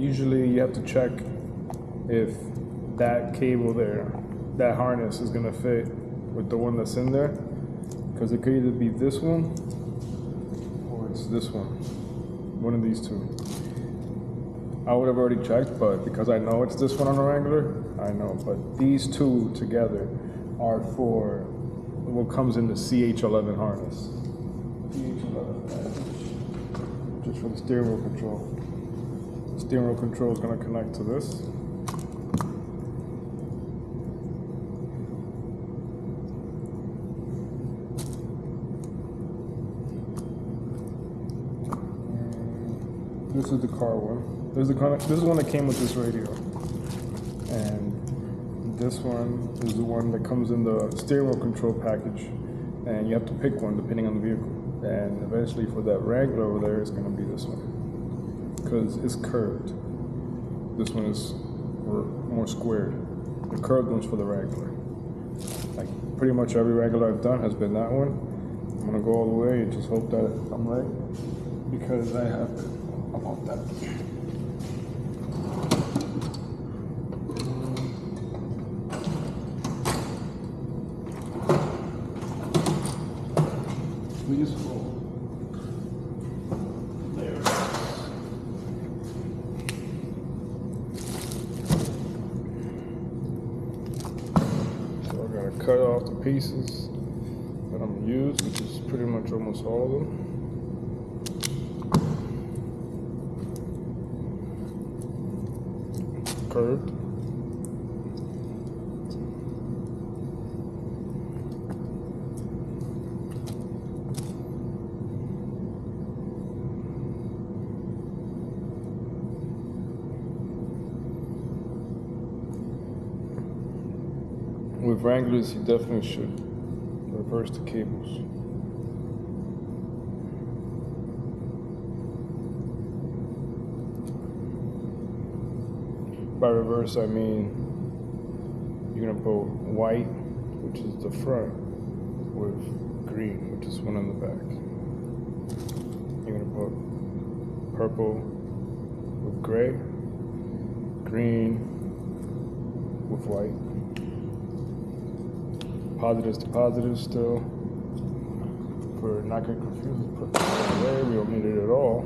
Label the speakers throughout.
Speaker 1: usually you have to check if that cable there, that harness is gonna fit with the one that's in there, because it could either be this one or it's this one of these two. I would have already checked, but because I know it's this one on the Wrangler, I know. But these two together are for what comes in the CH11 harness. CH11 package, just for the steering wheel control. The steering wheel control is going to connect to this. This is the car one. This is one that came with this radio, and this one is the one that comes in the steering wheel control package, and you have to pick one depending on the vehicle. And eventually, for that Wrangler over there, it's going to be this one because it's curved. This one is more squared. The curved one's for the Wrangler. Like pretty much every Wrangler I've done has been that one. I'm gonna go all the way and just hope that I'm right because I have it. About that. Please hold. There. So I gotta cut off the pieces that I'm gonna use, which is pretty much almost all of them. Curved. With Wranglers, you definitely should reverse the cables. By reverse, I mean you're gonna put white, which is the front, with green, which is one on the back. You're gonna put purple with gray, green with white. Positives to positives still. For not getting confused, put that there. We don't need it at all.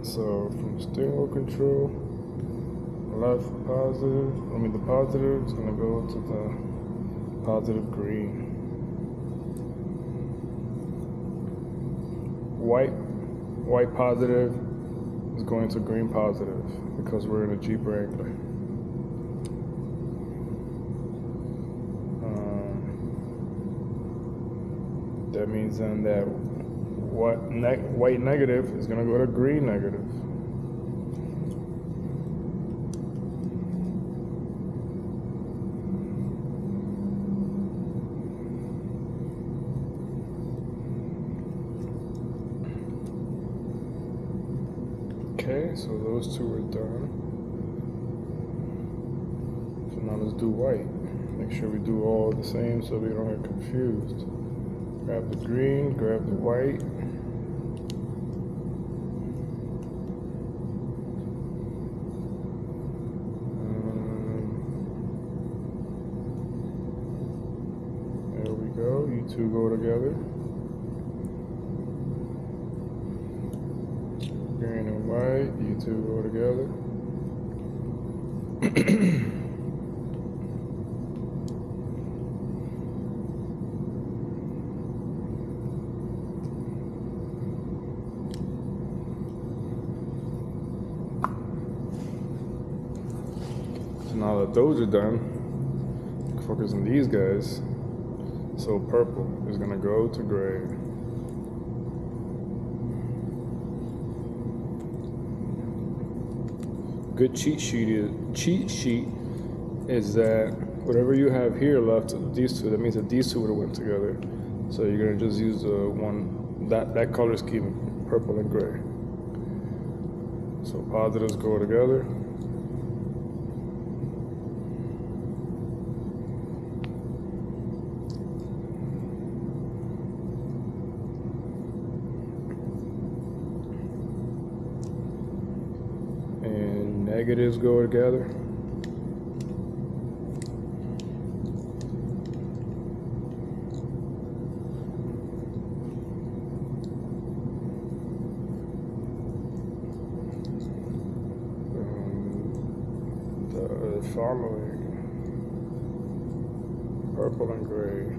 Speaker 1: So from steering wheel control, left positive, the positive is gonna go to the positive green. White positive is going to green positive because we're in a Jeep Wrangler. That means then that white negative is going to go to green negative. Okay, so those two are done. So now let's do white. Make sure we do all the same so we don't get confused. Grab the green, grab the white. There we go, you two go together. Green and white, you two go together. Now that those are done, focus on these guys. So purple is gonna go to gray. Good cheat sheet is that whatever you have here left of these two, that means that these two would have went together. So you're gonna just use the one that color scheme, purple and gray. So positives go together. negatives go together. The following purple and gray.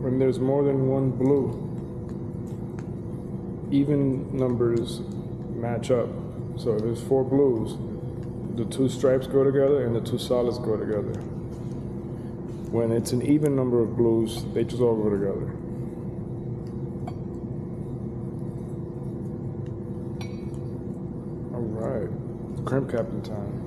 Speaker 1: When there's more than one blue, even numbers match up. So if there's 4 blues, the 2 stripes go together and the 2 solids go together. When it's an even number of blues, they just all go together. All right, crimp captain time.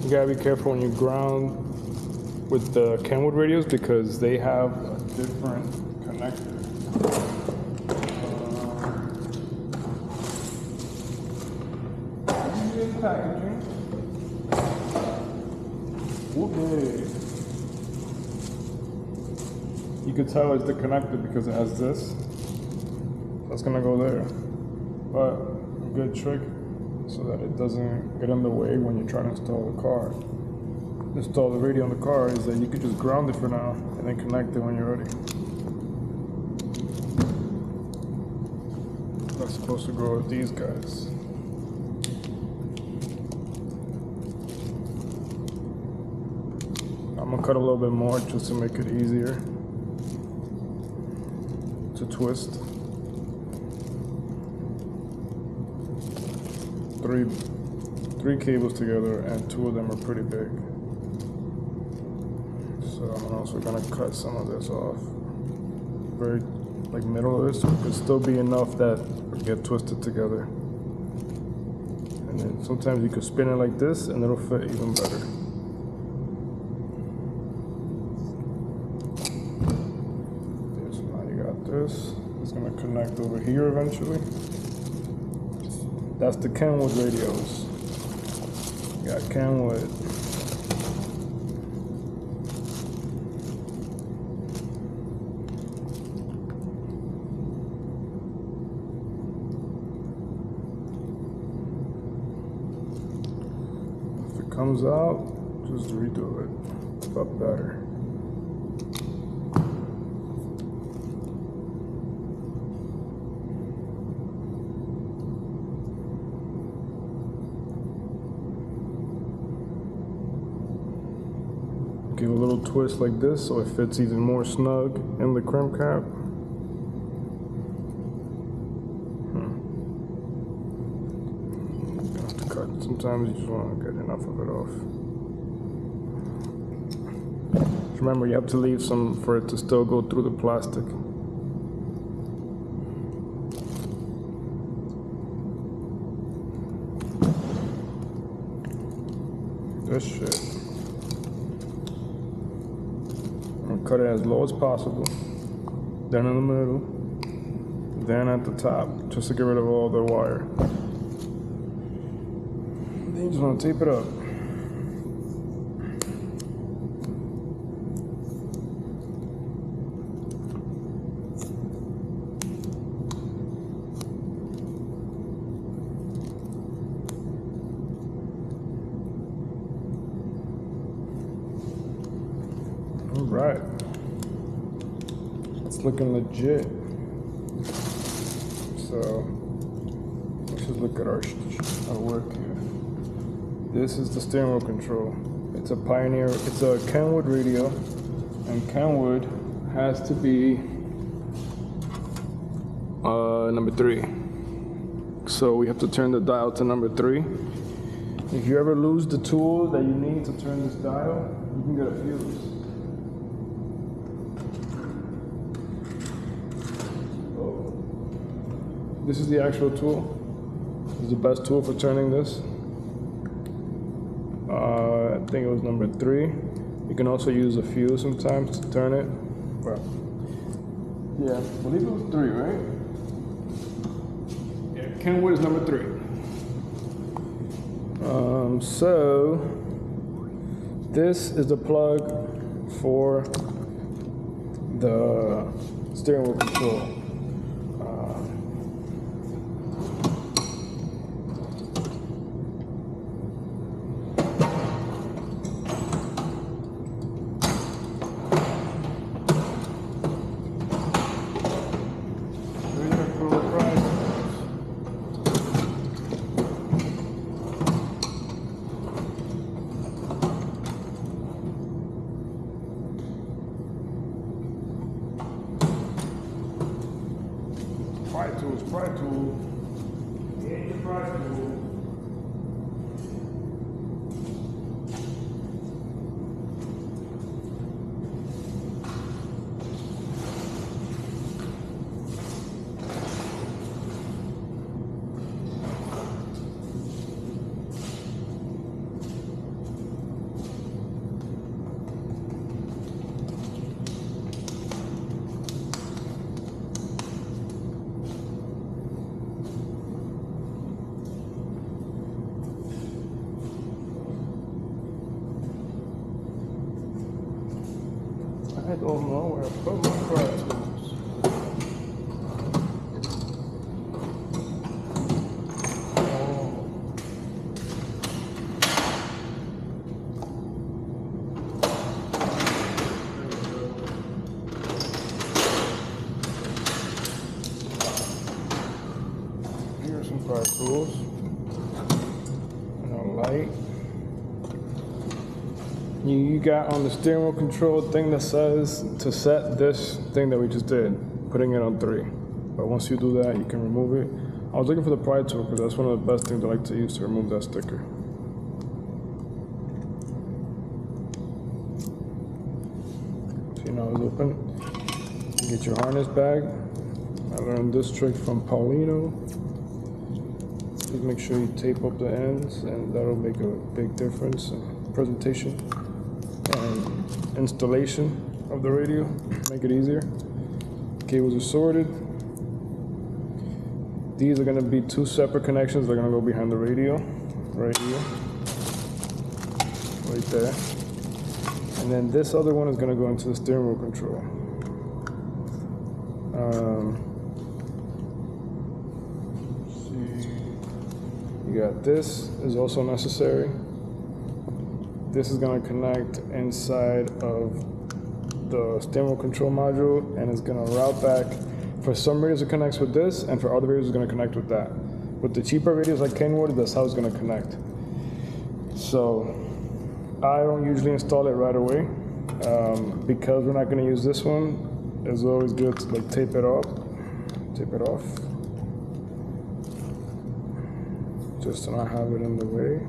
Speaker 1: You gotta be careful when you ground with the Kenwood radios because they have a different connector. Packaging. Whoopee. You could tell it's the connector because it has this. That's gonna go there. But a good trick so that it doesn't get in the way when you're trying to install the car. Install the radio on the car is that you could just ground it for now and then connect it when you're ready. That's supposed to go with these guys. I'm gonna cut a little bit more just to make it easier to twist. Three cables together, and two of them are pretty big. So I'm also gonna cut some of this off, very like middle of this, so it could still be enough that it get twisted together. And then sometimes you could spin it like this, and it'll fit even better. So now you got this. It's gonna connect over here eventually. That's the Kenwood radios. You got Kenwood. If it comes out, just redo it. But better. Give a little twist like this so it fits even more snug in the crimp cap. You have to cut. Sometimes you just want to get enough of it off. Just remember, you have to leave some for it to still go through the plastic. This shit. Cut it as low as possible, then in the middle, then at the top, just to get rid of all the wire. Then you just want to tape it up. All right. It's looking legit. So let's just look at our work here. This is the steering wheel control. It's a Pioneer, it's a Kenwood radio, and Kenwood has to be number 3. So we have to turn the dial to number 3. If you ever lose the tool that you need to turn this dial, you can get a fuse. This is the actual tool. This is the best tool for turning this. I think it was number 3. You can also use a fuse sometimes to turn it. But yeah, I believe it was 3, right? Yeah, Kenwood is number 3. So this is the plug for the steering wheel control. Pry tool. Get your pry tool. I don't know where I put my pry tools. Here's some pry tools and a light. You got on the steering wheel control thing that says to set this thing that we just did, putting it on 3. But once you do that, you can remove it. I was looking for the pry tool because that's one of the best things I like to use to remove that sticker. See, now it's open. You get your harness bag. I learned this trick from Paulino. Please make sure you tape up the ends, and that'll make a big difference in presentation and installation of the radio. Make it easier. Cables are sorted. These are going to be 2 separate connections. They're going to go behind the radio, right here, right there. And then this other one is going to go into the steering wheel control. You got this is also necessary. This is going to connect inside of the steering wheel control module, and it's going to route back. For some radios it connects with this, and for other radios it's going to connect with that. With the cheaper radios like Kenwood, that's how it's going to connect. So I don't usually install it right away because we're not going to use this one. It's always good to like tape it off, just to not have it in the way.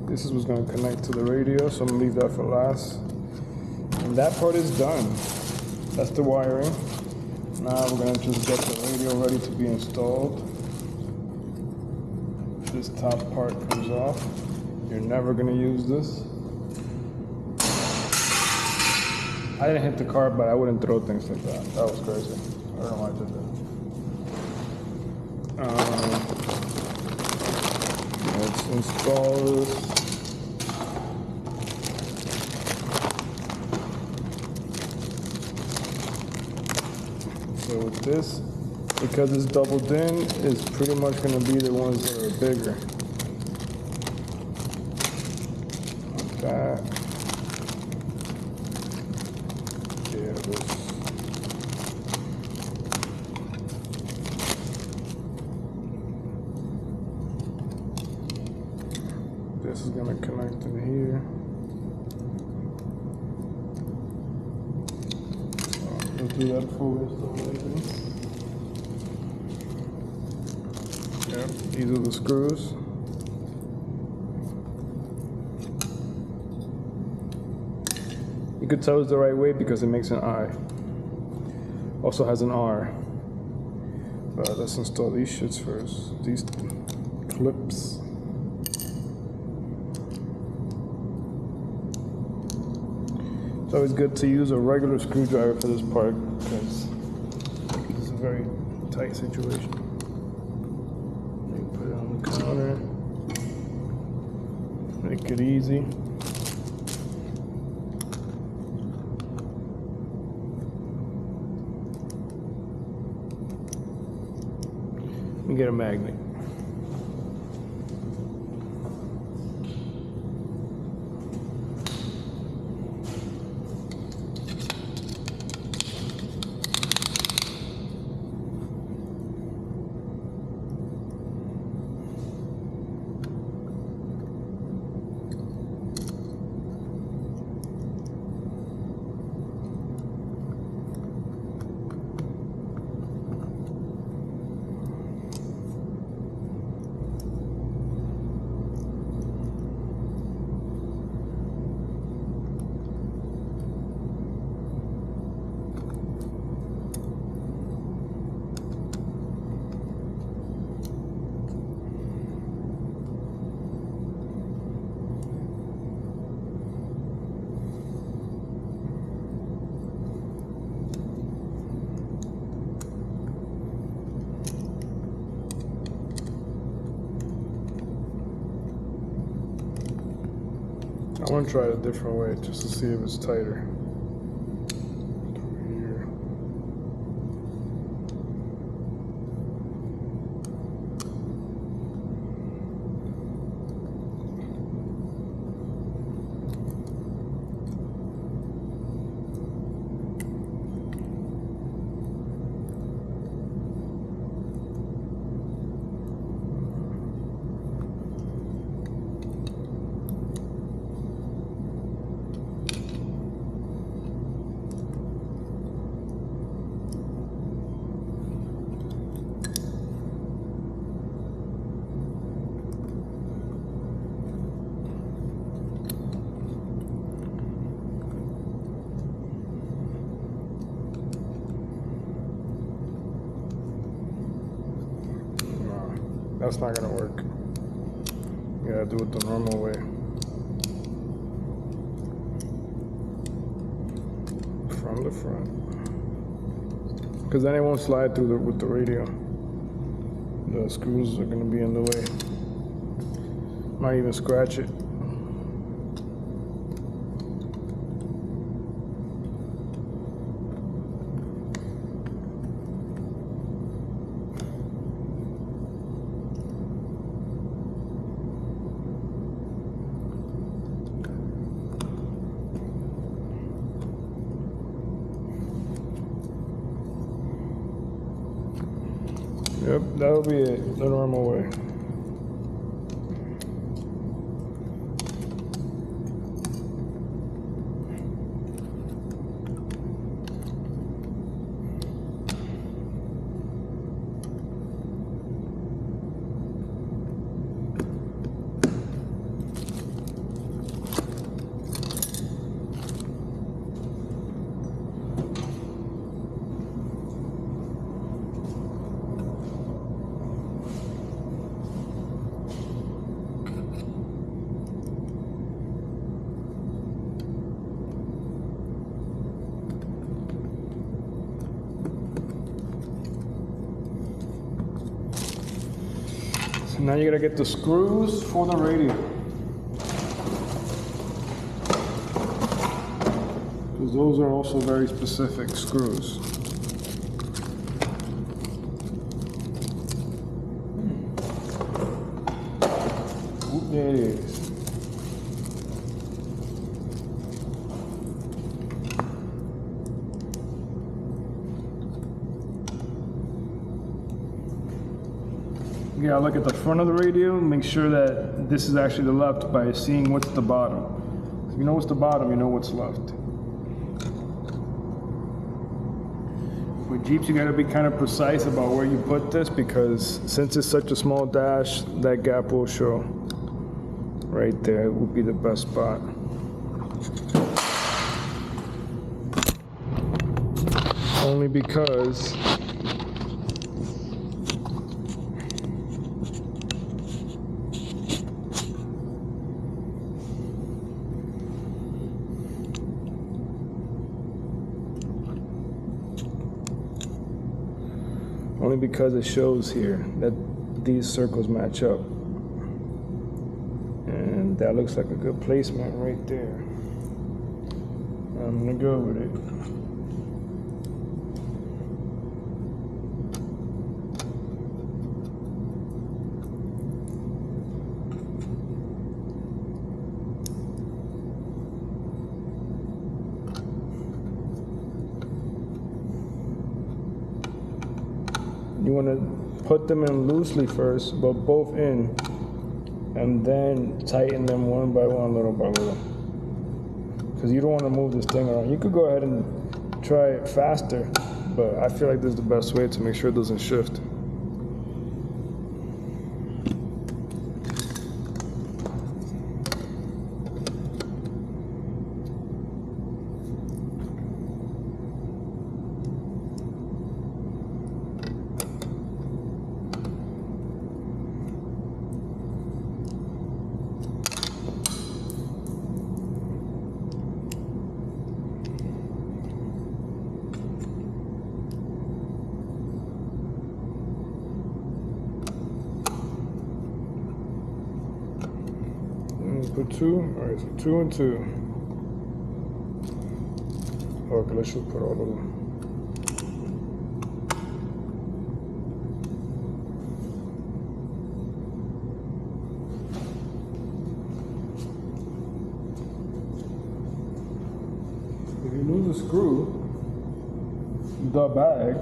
Speaker 1: This is what's going to connect to the radio, so I'm going to leave that for last. And that part is done. That's the wiring. Now we're going to just get the radio ready to be installed. This top part comes off. You're never going to use this. I didn't hit the car, but I wouldn't throw things like that. That was crazy. I don't know why I did that. Let's install this. So with this, because it's doubled in, it's pretty much going to be the ones that are bigger. Like that. Yeah, this is going to connect in here. Let's do that full installation. Yeah, these are the screws. You could tell it's the right way because it makes an I. Also has an R. But let's install these shits first. These clips. It's always good to use a regular screwdriver for this part because it's a very tight situation. You put it on the counter, make it easy. And get a magnet. I want to try it a different way just to see if it's tighter. Here. That's not gonna work. You gotta do it the normal way. From the front. Because then it won't slide through with the radio. The screws are gonna be in the way. Might even scratch it. Yep, that'll be it, the normal way. Now you gotta get the screws for the radio. Because those are also very specific screws. Oop, there it is. You gotta look at the front of the radio and make sure that this is actually the left by seeing what's the bottom. If you know what's the bottom, you know what's left. With Jeeps, you gotta be kind of precise about where you put this because since it's such a small dash, that gap will show. Right there, it would be the best spot. Only because it shows here that these circles match up. And that looks like a good placement right there. I'm gonna go with it. You want to put them in loosely first, but both in, and then tighten them one by one, little by little. Because you don't want to move this thing around. You could go ahead and try it faster, but I feel like this is the best way to make sure it doesn't shift. put 2. Alright, so 2 and 2. Okay, let's just put all of them. If you lose a screw, the bag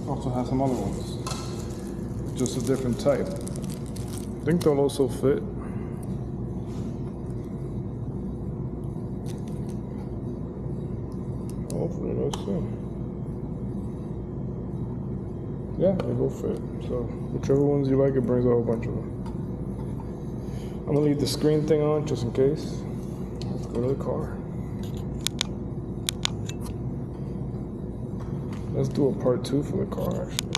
Speaker 1: also has some other ones, just a different type. I think they'll also fit. Hopefully, let's see. Yeah, they both fit. So whichever ones you like, it brings a whole bunch of them. I'm gonna leave the screen thing on just in case. Let's go to the car. Let's do a part 2 for the car, actually.